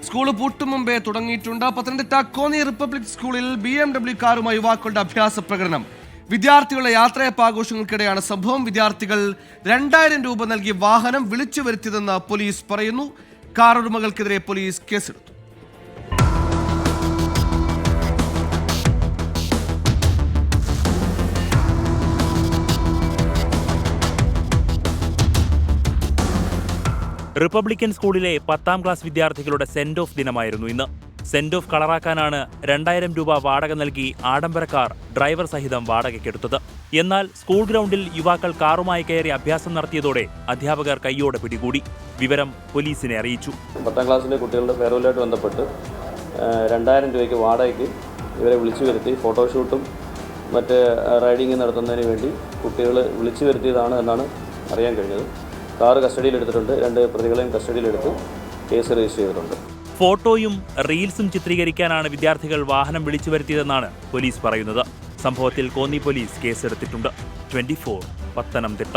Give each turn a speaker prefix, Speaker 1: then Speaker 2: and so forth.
Speaker 1: School പൂട്ടും മുമ്പേ തുടങ്ങിയിട്ടുണ്ട്. പത്തനംതിട്ട കോന്നി റിപ്പബ്ലിക് സ്കൂളിൽ BMW കാറുമായി യുവാക്കളുടെ അഭ്യാസ പ്രകടനം. വിദ്യാർത്ഥികളുടെ യാത്രയപ്പ് ആഘോഷങ്ങൾക്കിടെയാണ് സംഭവം. വിദ്യാർത്ഥികൾ 2000 രൂപ നൽകി വാഹനം വിളിച്ചു വരുത്തിയതെന്ന് പോലീസ് പറയുന്നു. കാർ ഉടമകൾക്കെതിരെ പോലീസ് കേസെടുത്തു.
Speaker 2: റിപ്പബ്ലിക്കൻ സ്കൂളിലെ 10ാം ക്ലാസ് വിദ്യാർത്ഥികളുടെ സെൻഡ് ഓഫ് ദിനമായിരുന്നു ഇന്ന്. സെൻഡ് ഓഫ് കളറാക്കാനാണ് 2000 രൂപ വാടക നൽകി ആഡംബരക്കാർ ഡ്രൈവർ സഹിതം വാടകയ്ക്കെടുത്തത്. എന്നാൽ സ്കൂൾ ഗ്രൗണ്ടിൽ യുവാക്കൾ കാറുമായി കയറി അഭ്യാസം നടത്തിയതോടെ അധ്യാപകർ കൈയോടെ പിടികൂടി. വിവരം പോലീസിനെ അറിയിച്ചു.
Speaker 3: 10ാം ക്ലാസ്സിലെ കുട്ടികളുടെ ഫെയർവെല്ലുമായിട്ട് ബന്ധപ്പെട്ട് 2000 രൂപയ്ക്ക് വാടകയ്ക്ക് ഇവരെ വിളിച്ചു വരുത്തി ഫോട്ടോഷൂട്ടും മറ്റ് റൈഡിങ് നടത്തുന്നതിന് വേണ്ടി കുട്ടികൾ വിളിച്ചു വരുത്തിയതാണ് എന്നാണ് അറിയാൻ കഴിഞ്ഞത്. കാറ് കസ്റ്റഡിയിലെടുത്തിട്ടുണ്ട്. 2 പ്രതികളെയും കസ്റ്റഡിയിലെടുത്ത് കേസ് രജിസ്റ്റർ ചെയ്തിട്ടുണ്ട്.
Speaker 2: ഫോട്ടോയും റീൽസും ചിത്രീകരിക്കാനാണ് വിദ്യാർത്ഥികൾ വാഹനം വിളിച്ചു വരുത്തിയതെന്നാണ് പോലീസ് പറയുന്നത്. സംഭവത്തിൽ കോന്നി പോലീസ് കേസെടുത്തിട്ടുണ്ട്. 24 പത്തനംതിട്ട.